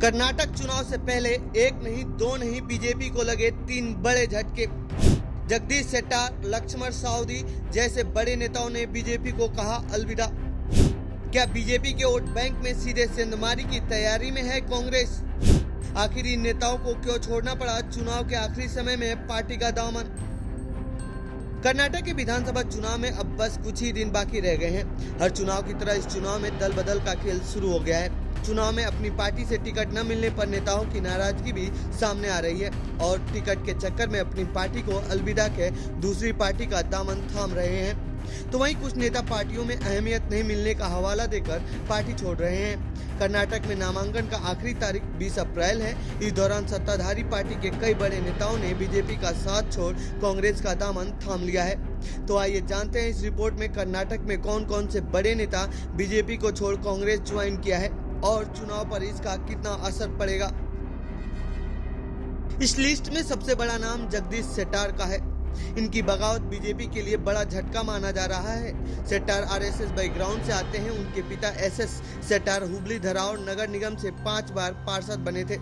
कर्नाटक चुनाव से पहले एक नहीं दो नहीं बीजेपी को लगे 3 बड़े झटके। जगदीश शेट्टार, लक्ष्मण सावदी जैसे बड़े नेताओं ने बीजेपी को कहा अलविदा। क्या बीजेपी के वोट बैंक में सीधे सेंधमारी की तैयारी में है कांग्रेस? आखिर इन नेताओं को क्यों छोड़ना पड़ा चुनाव के आखिरी समय में पार्टी का दामन? कर्नाटक के विधानसभा चुनाव में अब बस कुछ ही दिन बाकी रह गए हैं। हर चुनाव की तरह इस चुनाव में दल बदल का खेल शुरू हो गया है। चुनाव में अपनी पार्टी से टिकट न मिलने पर नेताओं की नाराजगी भी सामने आ रही है और टिकट के चक्कर में अपनी पार्टी को अलविदा कह दूसरी पार्टी का दामन थाम रहे हैं। तो वहीं कुछ नेता पार्टियों में अहमियत नहीं मिलने का हवाला देकर पार्टी छोड़ रहे हैं। कर्नाटक में नामांकन का आखिरी तारीख 20 अप्रैल है। इस दौरान सत्ताधारी पार्टी के कई बड़े नेताओं ने बीजेपी का साथ छोड़ कांग्रेस का दामन थाम लिया है। तो आइए जानते हैं इस रिपोर्ट में कर्नाटक में कौन कौन से बड़े नेता बीजेपी को छोड़ कांग्रेस ज्वाइन किया है और चुनाव पर इसका कितना असर पड़ेगा। इस लिस्ट में सबसे बड़ा नाम जगदीश शेट्टार का है। इनकी बगावत बीजेपी के लिए बड़ा झटका माना जा रहा है। शेट्टार आरएसएस बैकग्राउंड से आते हैं। उनके पिता एसएस शेट्टार हुबली धरावड़ नगर निगम से 5 बार पार्षद बने थे।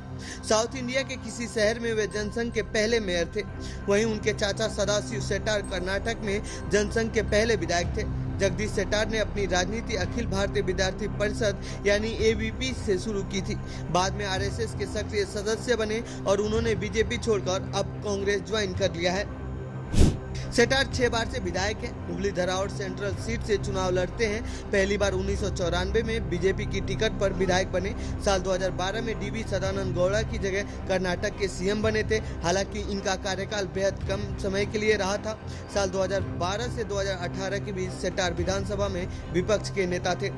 साउथ इंडिया के किसी शहर में वे जनसंघ के पहले मेयर थे। वहीं उनके चाचा सदाशिव शेट्टार कर्नाटक में जनसंघ के पहले विधायक थे। जगदीश शेट्टार ने अपनी राजनीति अखिल भारतीय विद्यार्थी परिषद यानी एबीपी से शुरू की थी। बाद में आरएसएस के सक्रिय सदस्य बने और उन्होंने बीजेपी छोड़कर अब कांग्रेस ज्वाइन कर लिया है। शेट्टार 6 बार से विधायक हैं। हुबली धरावड़ सेंट्रल सीट से चुनाव लड़ते हैं। पहली बार 1994 में बीजेपी की टिकट पर विधायक बने। साल 2012 में डीवी सदानंद गौड़ा की जगह कर्नाटक के सीएम बने थे। हालांकि इनका कार्यकाल बेहद कम समय के लिए रहा था। साल 2012 से 2018 के बीच शेट्टार विधानसभा में विपक्ष के नेता थे।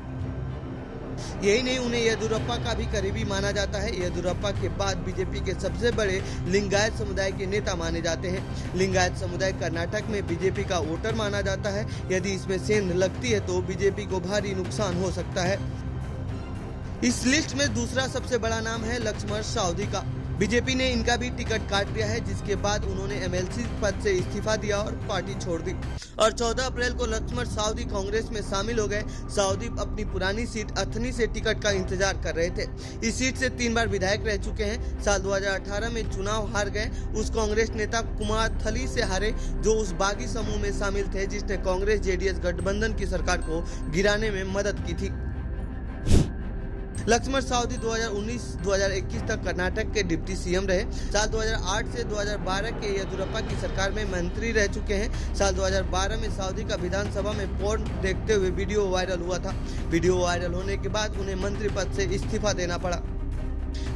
यही नहीं, उन्हें येदियुरप्पा का भी करीबी माना जाता है। येदियुरप्पा के बाद बीजेपी के सबसे बड़े लिंगायत समुदाय के नेता माने जाते हैं। लिंगायत समुदाय कर्नाटक में बीजेपी का वोटर माना जाता है। यदि इसमें सेंध लगती है तो बीजेपी को भारी नुकसान हो सकता है। इस लिस्ट में दूसरा सबसे बड़ा नाम है लक्ष्मण सावदी का। बीजेपी ने इनका भी टिकट काट दिया है, जिसके बाद उन्होंने एमएलसी पद से इस्तीफा दिया और पार्टी छोड़ दी और 14 अप्रैल को लक्ष्मण सावदी कांग्रेस में शामिल हो गए। सावदी अपनी पुरानी सीट अथनी से टिकट का इंतजार कर रहे थे। इस सीट से 3 बार विधायक रह चुके हैं। साल 2018 में चुनाव हार गए। उस कांग्रेस नेता कुमार थली से हारे, जो उस बागी समूह में शामिल थे जिसने कांग्रेस जेडीएस गठबंधन की सरकार को गिराने में मदद की थी। लक्ष्मण सावदी 2019-2021 तक कर्नाटक के डिप्टी सीएम रहे। साल 2008 से 2012 के येदियुरप्पा की सरकार में मंत्री रह चुके हैं। साल 2012 में सावदी का विधानसभा में पोर्न देखते हुए वीडियो वायरल हुआ था। वीडियो वायरल होने के बाद उन्हें मंत्री पद से इस्तीफा देना पड़ा।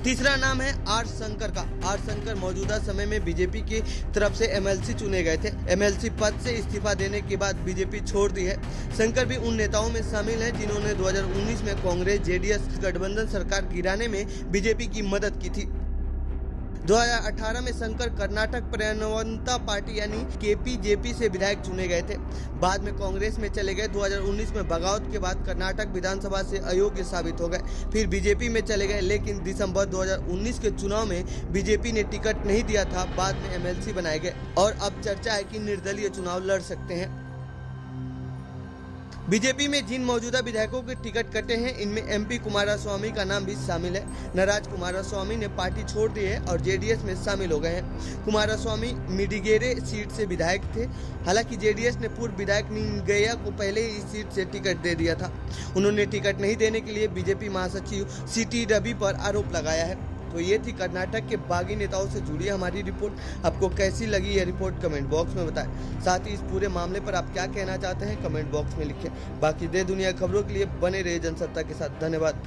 तीसरा नाम है आर शंकर का। आर शंकर मौजूदा समय में बीजेपी की तरफ से एमएलसी चुने गए थे। एमएलसी पद से इस्तीफा देने के बाद बीजेपी छोड़ दी है। शंकर भी उन नेताओं में शामिल हैं जिन्होंने 2019 में कांग्रेस जेडीएस गठबंधन सरकार गिराने में बीजेपी की मदद की थी। 2018 में शंकर कर्नाटक प्रणवंता पार्टी यानी केपीजेपी से विधायक चुने गए थे। बाद में कांग्रेस में चले गए। 2019 में बगावत के बाद कर्नाटक विधानसभा से अयोग्य साबित हो गए। फिर बीजेपी में चले गए, लेकिन दिसंबर 2019 के चुनाव में बीजेपी ने टिकट नहीं दिया था। बाद में एमएलसी बनाए गए और अब चर्चा है कि निर्दलीय चुनाव लड़ सकते हैं। बीजेपी में जिन मौजूदा विधायकों के टिकट कटे हैं, इनमें एमपी कुमारस्वामी का नाम भी शामिल है। नाराज कुमारस्वामी ने पार्टी छोड़ दी है और जेडीएस में शामिल हो गए हैं। कुमारस्वामी मिडिगेरे सीट से विधायक थे। हालांकि जेडीएस ने पूर्व विधायक निंगैया को पहले ही इस सीट से टिकट दे दिया था। उन्होंने टिकट नहीं देने के लिए बीजेपी महासचिव सीटी रवि पर आरोप लगाया है। तो ये थी कर्नाटक के बागी नेताओं से जुड़ी हमारी रिपोर्ट। आपको कैसी लगी यह रिपोर्ट कमेंट बॉक्स में बताएं। साथ ही इस पूरे मामले पर आप क्या कहना चाहते हैं कमेंट बॉक्स में लिखें। बाकी देश दुनिया खबरों के लिए बने रहे जनसत्ता के साथ। धन्यवाद।